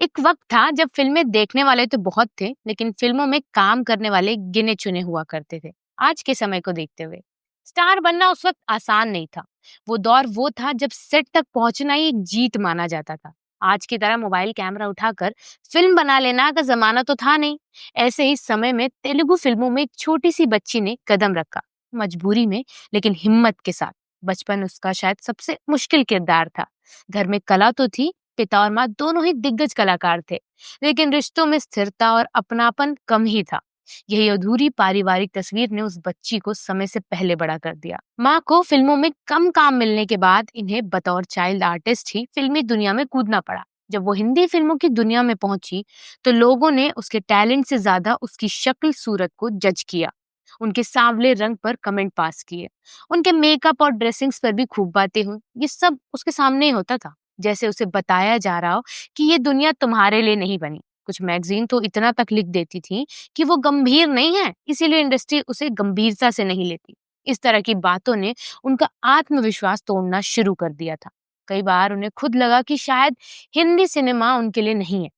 एक वक्त था जब फिल्में देखने वाले तो बहुत थे, लेकिन फिल्मों में काम करने वाले गिने चुने हुआ करते थे। आज के समय को देखते हुए स्टार बनना उस वक्त आसान नहीं था। वो दौर वो था जब सेट तक पहुंचना ही एक जीत माना जाता था। आज की तरह मोबाइल कैमरा उठाकर फिल्म बना लेना का जमाना तो था नहीं। ऐसे ही समय में तेलुगु फिल्मों में एक छोटी सी बच्ची ने कदम रखा, मजबूरी में लेकिन हिम्मत के साथ। बचपन उसका शायद सबसे मुश्किल किरदार था। घर में कला तो थी, पिता और माँ दोनों ही दिग्गज कलाकार थे, लेकिन रिश्तों में स्थिरता और अपनापन कम ही था। यही अधूरी पारिवारिक तस्वीर ने उस बच्ची को समय से पहले बड़ा कर दिया। माँ को फिल्मों में कम काम मिलने के बाद इन्हें बतौर चाइल्ड आर्टिस्ट ही फिल्मी दुनिया में कूदना पड़ा। जब वो हिंदी फिल्मों की दुनिया में पहुंची तो लोगों ने उसके टैलेंट से ज्यादा उसकी शक्ल सूरत को जज किया। उनके सांवले रंग पर कमेंट पास किए, उनके मेकअप और ड्रेसिंग्स पर भी खूब बातें हुई। ये सब उसके सामने ही होता था, जैसे उसे बताया जा रहा हो कि ये दुनिया तुम्हारे लिए नहीं बनी। कुछ मैगजीन तो इतना तक लिख देती थी कि वो गंभीर नहीं है, इसीलिए इंडस्ट्री उसे गंभीरता से नहीं लेती। इस तरह की बातों ने उनका आत्मविश्वास तोड़ना शुरू कर दिया था। कई बार उन्हें खुद लगा कि शायद हिंदी सिनेमा उनके लिए नहीं है।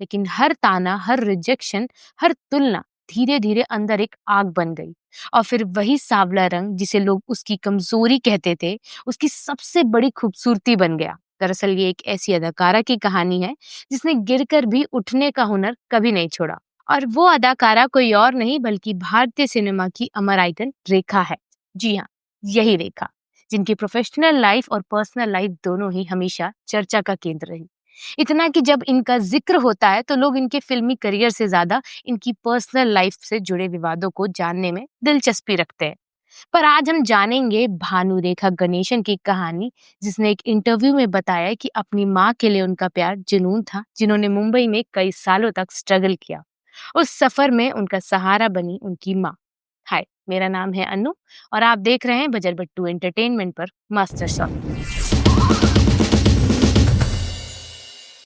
लेकिन हर ताना, हर रिजेक्शन, हर तुलना धीरे धीरे अंदर एक आग बन गई। और फिर वही सांवला रंग जिसे लोग उसकी कमजोरी कहते थे, उसकी सबसे बड़ी खूबसूरती बन गया। दरअसल ये एक ऐसी अदाकारा की कहानी है जिसने गिरकर भी उठने का हुनर कभी नहीं छोड़ा। और वो अदाकारा कोई और नहीं बल्कि भारतीय सिनेमा की अमर आइकन रेखा है। जी हाँ, यही रेखा, जिनकी प्रोफेशनल लाइफ और पर्सनल लाइफ दोनों ही हमेशा चर्चा का केंद्र रही। इतना कि जब इनका जिक्र होता है तो लोग इनके फिल्मी करियर से ज्यादा इनकी पर्सनल लाइफ से जुड़े विवादों को जानने में दिलचस्पी रखते हैं। पर आज हम जानेंगे भानु रेखा गणेशन की कहानी, जिसने एक इंटरव्यू में बताया कि अपनी माँ के लिए उनका प्यार जुनून था, जिन्होंने मुंबई में कई सालों तक स्ट्रगल किया। उस सफर में उनका सहारा बनी उनकी माँ। हाय, मेरा नाम है अनु और आप देख रहे हैं बजर बट्टू एंटरटेनमेंट पर मास्टर शॉट।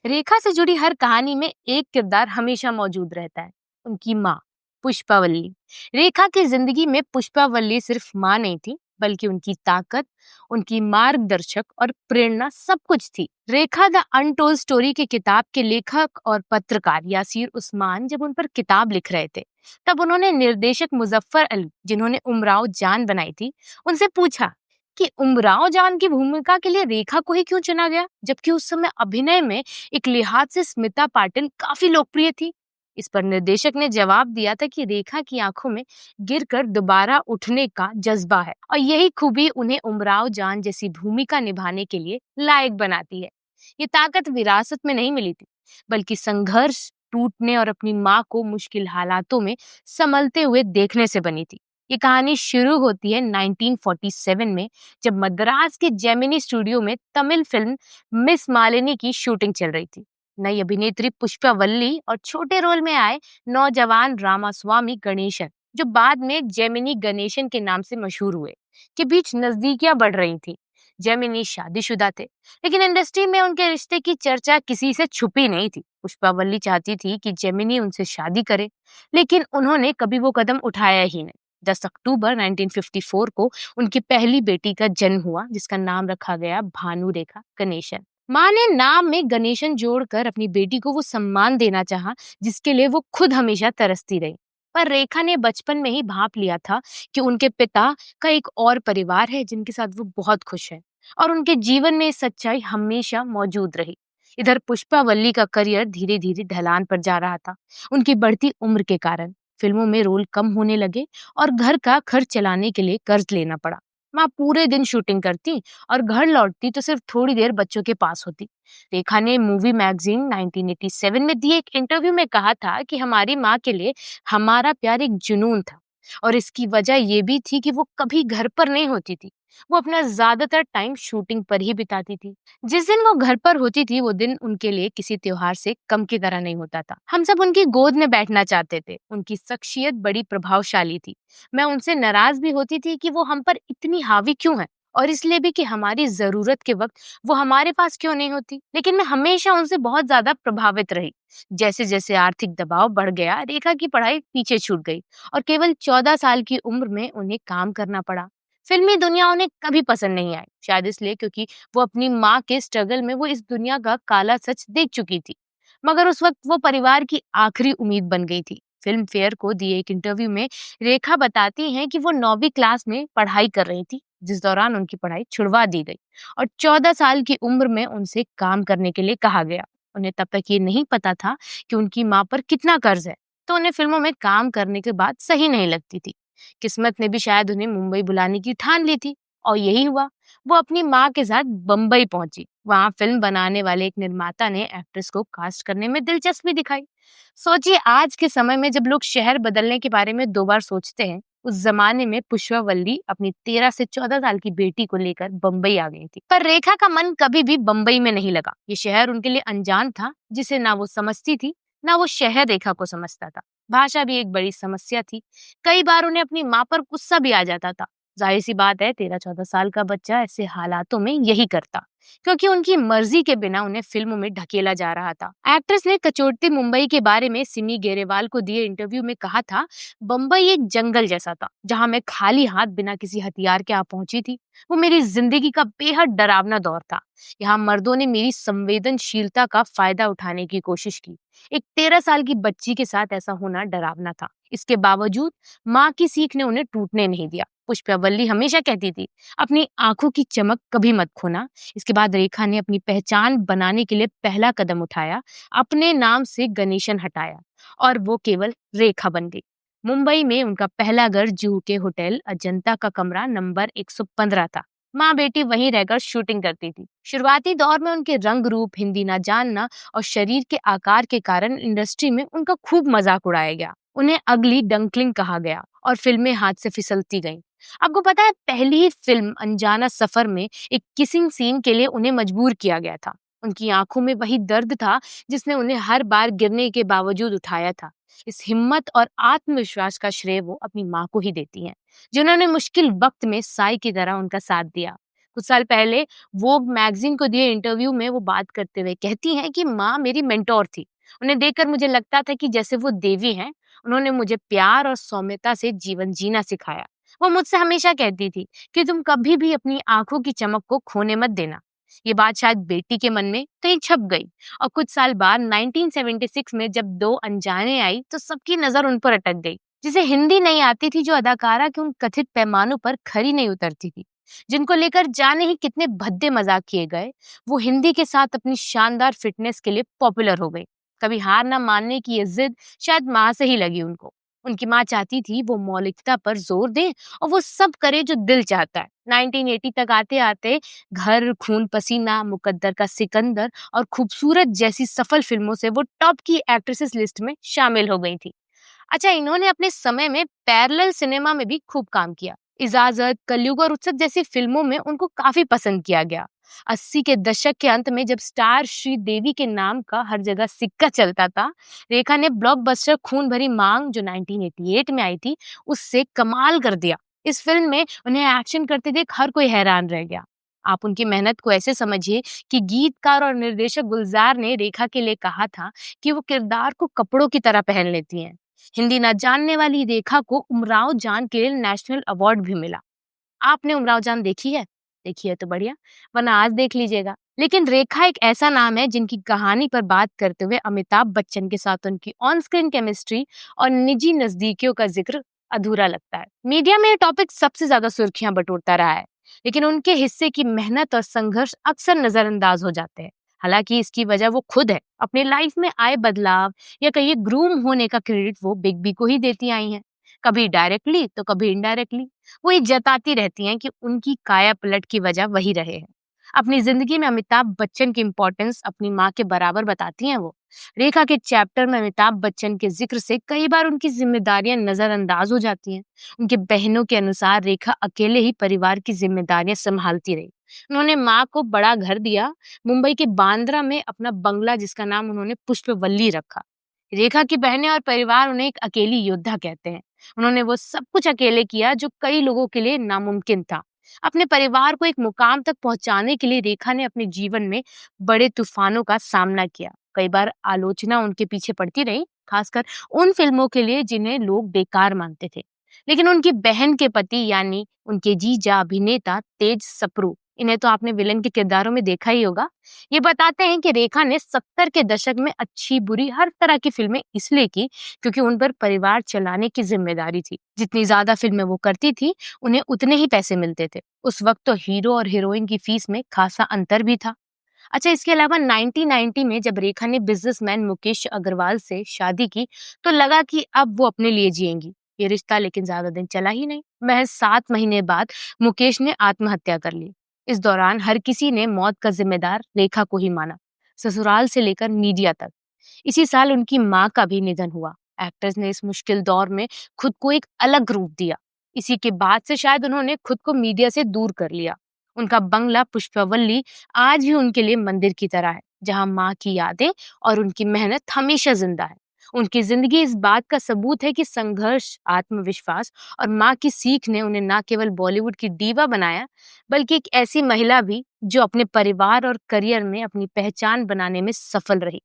रेखा से जुड़ी हर कहानी में एक किरदार हमेशा मौजूद रहता है, उनकी माँ पुष्पावल्ली। रेखा की जिंदगी में पुष्पावल्ली सिर्फ माँ नहीं थी, बल्कि उनकी ताकत, उनकी मार्गदर्शक और प्रेरणा सब कुछ थी। रेखा द अनटोल्ड स्टोरी के किताब के लेखक और पत्रकार यासीर उस्मान जब उन पर किताब लिख रहे थे, तब उन्होंने निर्देशक मुजफ्फर अली, जिन्होंने उमराव जान बनाई थी, उनसे पूछा कि उमराव जान की भूमिका के लिए रेखा को ही क्यों चुना गया, जबकि उस समय अभिनय में एक लिहाज से स्मिता पाटिल काफी लोकप्रिय थी। इस पर निर्देशक ने जवाब दिया था कि रेखा की आंखों में गिरकर दोबारा उठने का जज्बा है और यही खूबी उन्हें उमराव जान जैसी भूमिका निभाने के लिए लायक बनाती है। ये ताकत विरासत में नहीं मिली थी, बल्कि संघर्ष, टूटने और अपनी माँ को मुश्किल हालातों में संभलते हुए देखने से बनी थी। ये कहानी शुरू होती है 1947 में, जब मद्रास के जेमिनी स्टूडियो में तमिल फिल्म मिस मालिनी की शूटिंग चल रही थी। नई अभिनेत्री पुष्पावल्ली और छोटे रोल में आए नौजवान रामास्वामी गणेशन, जो बाद में जेमिनी गणेशन के नाम से मशहूर हुए, के बीच नजदीकियां बढ़ रही थी। जेमिनी शादीशुदा थे, लेकिन इंडस्ट्री में उनके रिश्ते की चर्चा किसी से छुपी नहीं थी। पुष्पावल्ली चाहती थी कि जेमिनी उनसे शादी करे, लेकिन उन्होंने कभी वो कदम उठाया ही नहीं। 10 अक्टूबर 1954 को उनकी पहली बेटी का जन्म हुआ, जिसका नाम रखा गया भानु रेखा गणेशन। माँ ने नाम में गणेशन जोड़कर अपनी बेटी को वो सम्मान देना चाहा जिसके लिए वो खुद हमेशा तरसती रही। पर रेखा ने बचपन में ही भांप लिया था कि उनके पिता का एक और परिवार है जिनके साथ वो बहुत खुश है, और उनके जीवन में सच्चाई हमेशा मौजूद रही। इधर पुष्पावल्ली का करियर धीरे धीरे ढलान पर जा रहा था। उनकी बढ़ती उम्र के कारण फिल्मों में रोल कम होने लगे और घर का खर्च चलाने के लिए कर्ज लेना पड़ा। माँ पूरे दिन शूटिंग करती और घर लौटती तो सिर्फ थोड़ी देर बच्चों के पास होती। रेखा ने मूवी मैगजीन 1987 में दिए एक इंटरव्यू में कहा था कि हमारी माँ के लिए हमारा प्यार एक जुनून था, और इसकी वजह ये भी थी कि वो कभी घर पर नहीं होती थी। वो अपना ज्यादातर टाइम शूटिंग पर ही बिताती थी। जिस दिन वो घर पर होती थी वो दिन उनके लिए किसी त्योहार से कम की तरह नहीं होता था। हम सब उनकी गोद में बैठना चाहते थे। उनकी शख्सियत बड़ी प्रभावशाली थी। मैं उनसे नाराज भी होती थी कि वो हम पर इतनी हावी क्यों है, और इसलिए भी कि हमारी जरूरत के वक्त वो हमारे पास क्यों नहीं होती। लेकिन मैं हमेशा उनसे बहुत ज्यादा प्रभावित रही। जैसे जैसे आर्थिक दबाव बढ़ गया, रेखा की पढ़ाई पीछे छूट गई और केवल 14 साल की उम्र में उन्हें काम करना पड़ा। फिल्मी दुनिया उन्हें कभी पसंद नहीं आई, शायद इसलिए क्योंकि वो अपनी माँ के स्ट्रगल में वो इस दुनिया का काला सच देख चुकी थी। मगर उस वक्त वो परिवार की आखिरी उम्मीद बन गई थी। फिल्म फेयर को दिए एक इंटरव्यू में रेखा बताती हैं कि वो 9वीं क्लास में पढ़ाई कर रही थी, जिस दौरान उनकी पढ़ाई छुड़वा दी गई और 14 साल की उम्र में उनसे काम करने के लिए कहा गया। उन्हें तब तक ये नहीं पता था कि उनकी माँ पर कितना कर्ज है, तो उन्हें फिल्मों में काम करने के बाद सही नहीं लगती थी। किस्मत ने भी शायद उन्हें मुंबई बुलाने की ठान ली थी और यही हुआ। वो अपनी माँ के साथ बम्बई पहुंची। वहां फिल्म बनाने वाले एक निर्माता ने एक्ट्रेस को कास्ट करने में दिलचस्पी दिखाई। सोचिए, आज के समय में जब लोग शहर बदलने के बारे में 2 बार सोचते हैं, उस जमाने में पुष्पावल्ली अपनी 13 से 14 साल की बेटी को लेकर बम्बई आ गई थी। पर रेखा का मन कभी भी बम्बई में नहीं लगा। ये शहर उनके लिए अनजान था, जिसे ना वो समझती थी, ना वो शहर रेखा को समझता था। भाषा भी एक बड़ी समस्या थी। कई बार उन्हें अपनी माँ पर गुस्सा भी आ जाता था। जाहिर सी बात है, 13-14 साल का बच्चा ऐसे हालातों में यही करता, क्योंकि उनकी मर्जी के बिना उन्हें फिल्मों में ढकेला जा रहा था। एक्ट्रेस ने कचोटती मुंबई के बारे में सिमी गेरेवाल को दिए इंटरव्यू में कहा था, बम्बई एक जंगल जैसा था, जहां मैं खाली हाथ बिना किसी हथियार के आ पहुंची थी। वो मेरी जिंदगी का बेहद डरावना दौर था। यहाँ मर्दों ने मेरी संवेदनशीलता का फायदा उठाने की कोशिश की। एक 13 साल की बच्ची के साथ ऐसा होना डरावना था। इसके बावजूद माँ की सीख ने उन्हें टूटने नहीं दिया। पुष्पावल्ली हमेशा कहती थी, अपनी आंखों की चमक कभी मत खोना। इसके बाद रेखा ने अपनी पहचान बनाने के लिए पहला कदम उठाया, अपने नाम से गणेशन हटाया और वो केवल रेखा बन गई। मुंबई में उनका पहला घर जूहू के होटल अजंता का कमरा नंबर 115 था। माँ बेटी वहीं रहकर शूटिंग करती थी। शुरुआती दौर में उनके रंग रूप, हिंदी ना जानना और शरीर के आकार के कारण इंडस्ट्री में उनका खूब मजाक उड़ाया गया। उन्हें अगली डंकलिंग कहा गया और फिल्में हाथ से फिसलती गईं। आपको पता है, पहली ही फिल्म अनजाना सफर में एक किसिंग सीन के लिए उन्हें मजबूर किया गया था। उनकी आंखों में वही दर्द था जिसने उन्हें हर बार गिरने के बावजूद उठाया था। इस हिम्मत और आत्मविश्वास का श्रेय वो अपनी माँ को ही देती हैं, जिन्होंने मुश्किल वक्त में साई की तरह उनका साथ दिया। कुछ साल पहले वोग मैगजीन को दिए इंटरव्यू में वो बात करते हुए कहती हैं कि माँ मेरी मेंटोर थी। उन्हें देखकर मुझे लगता था कि जैसे वो देवी हैं। उन्होंने मुझे प्यार और सौम्यता से जीवन जीना सिखाया। वो मुझसे हमेशा कहती थी कि तुम कभी भी अपनी आंखों की चमक को खोने मत देना। ये बात शायद बेटी के मन में कहीं छप गई और कुछ साल बाद 1976 में जब दो अनजाने आई तो सबकी नजर उन पर अटक गई। जिसे हिंदी नहीं आती थी, जो अदाकारा के उन कथित पैमानों पर खरी नहीं उतरती थी, जिनको लेकर जाने ही कितने भद्दे मजाक किए गए, वो हिंदी के साथ अपनी शानदार फिटनेस के लिए पॉपुलर हो गई। कभी हार ना मानने की ये जिद शायद माँ से ही लगी उनको। उनकी माँ चाहती थी वो मौलिकता पर जोर दे और वो सब करे जो दिल चाहता है। 1980 तक आते आते घर, खून पसीना, मुकद्दर का सिकंदर और खूबसूरत जैसी सफल फिल्मों से वो टॉप की एक्ट्रेसेस लिस्ट में शामिल हो गई थी। अच्छा, इन्होंने अपने समय में पैरेलल सिनेमा में भी खूब काम किया। इजाजत, कलयुग और उत्सव जैसी फिल्मों में उनको काफी पसंद किया गया। 80 के दशक के अंत में जब स्टार श्री देवी के नाम का हर जगह सिक्का चलता था, रेखा ने ब्लॉकबस्टर खून भरी मांग जो 1988 में आई थी, उससे कमाल कर दिया। इस फिल्म में उन्हें एक्शन करते देख हर कोई हैरान रह गया। आप उनकी मेहनत को ऐसे समझिए कि गीतकार और निर्देशक गुलजार ने रेखा के लिए कहा था कि वो किरदार को कपड़ों की तरह पहन लेती हैं। हिंदी न जानने वाली रेखा को उमराव जान के लिए नेशनल अवार्ड भी मिला। आपने उमराव जान देखी है? देखी है तो बढ़िया, वरना आज देख लीजिएगा। लेकिन रेखा एक ऐसा नाम है जिनकी कहानी पर बात करते हुए अमिताभ बच्चन के साथ उनकी ऑन स्क्रीन केमिस्ट्री और निजी नजदीकियों का जिक्र अधूरा लगता है। मीडिया में ये टॉपिक सबसे ज्यादा सुर्खियां बटोरता रहा है, लेकिन उनके हिस्से की मेहनत और संघर्ष अक्सर नजरअंदाज हो जाते हैं। हालांकि इसकी वजह वो खुद है। अपनी लाइफ में आए बदलाव या कहिए ग्रूम होने का क्रेडिट वो बिग बी को ही देती आई हैं, कभी डायरेक्टली तो कभी इनडायरेक्टली। वो ये जताती रहती हैं कि उनकी काया पलट की वजह वही रहे हैं। अपनी जिंदगी में अमिताभ बच्चन की इम्पोर्टेंस अपनी माँ के बराबर बताती हैं वो। रेखा के चैप्टर में अमिताभ बच्चन के जिक्र से कई बार उनकी जिम्मेदारियां नजरअंदाज हो जाती हैं। उनके बहनों के अनुसार रेखा अकेले ही परिवार की जिम्मेदारियां संभालती रही। उन्होंने माँ को बड़ा घर दिया, मुंबई के बांद्रा में अपना बंगला जिसका नाम उन्होंने पुष्पवल्ली रखा। रेखा की बहनें और परिवार उन्हें एक अकेली योद्धा कहते हैं। उन्होंने वो सब कुछ अकेले किया जो कई लोगों के लिए नामुमकिन था। अपने परिवार को एक मुकाम तक पहुंचाने के लिए रेखा ने अपने जीवन में बड़े तूफानों का सामना किया। कई बार आलोचना उनके पीछे पड़ती रही, खासकर उन फिल्मों के लिए जिन्हें लोग बेकार मानते थे। लेकिन उनकी बहन के पति यानी उनके जीजा अभिनेता तेज सप्रू इन्हें तो आपने विलेन के किरदारों में देखा ही होगा। ये बताते हैं कि रेखा ने 70 के दशक में अच्छी बुरी हर तरह की फिल्में इसलिए की क्योंकि उन पर परिवार चलाने की जिम्मेदारी थी। जितनी ज्यादा फिल्में वो करती थी, उन्हें उतने ही पैसे मिलते थे। उस वक्त तो हीरो और हीरोइन की फीस में खासा अंतर भी था। अच्छा, इसके अलावा 1990 में जब रेखा ने बिजनेसमैन मुकेश अग्रवाल से शादी की, तो लगा कि अब वो अपने लिए जिएंगी। ये रिश्ता लेकिन ज्यादा दिन चला ही नहीं। महज 7 महीने बाद मुकेश ने आत्महत्या कर ली। इस दौरान हर किसी ने मौत का जिम्मेदार रेखा को ही माना, ससुराल से लेकर मीडिया तक। इसी साल उनकी माँ का भी निधन हुआ। एक्टर्स ने इस मुश्किल दौर में खुद को एक अलग रूप दिया। इसी के बाद से शायद उन्होंने खुद को मीडिया से दूर कर लिया। उनका बंगला पुष्पवल्ली आज भी उनके लिए मंदिर की तरह है, जहां माँ की यादें और उनकी मेहनत हमेशा जिंदा है। उनकी जिंदगी इस बात का सबूत है कि संघर्ष, आत्मविश्वास और माँ की सीख ने उन्हें न केवल बॉलीवुड की डीवा बनाया, बल्कि एक ऐसी महिला भी जो अपने परिवार और करियर में अपनी पहचान बनाने में सफल रही।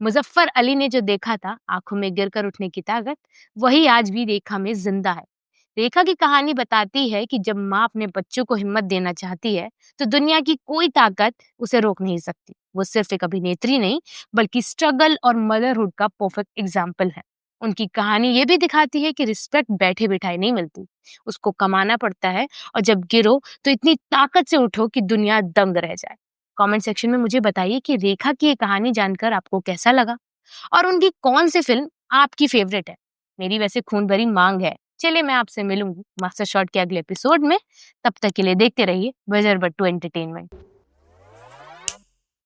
मुजफ्फर अली ने जो देखा था, आंखों में गिरकर उठने की ताकत, वही आज भी रेखा में जिंदा है। रेखा की कहानी बताती है कि जब माँ अपने बच्चों को हिम्मत देना चाहती है, तो दुनिया की कोई ताकत उसे रोक नहीं सकती। वो सिर्फ एक अभिनेत्री नहीं, बल्कि स्ट्रगल और मदरहुड का परफेक्ट एग्जाम्पल है। उनकी कहानी ये भी दिखाती है कि रिस्पेक्ट बैठे बिठाए नहीं मिलती, उसको कमाना पड़ता है। और जब गिरो तो इतनी ताकत से उठो कि दुनिया दंग रह जाए। कमेंट सेक्शन में मुझे बताइए कि रेखा की ये कहानी जानकर आपको कैसा लगा और उनकी कौन सी फिल्म आपकी फेवरेट है। मेरी वैसे खून भरी मांग है। चलिए, मैं आपसे मिलूंगी मास्टर शॉट के अगले एपिसोड में। तब तक के लिए देखते रहिए बजर बट्टू एंटरटेनमेंट।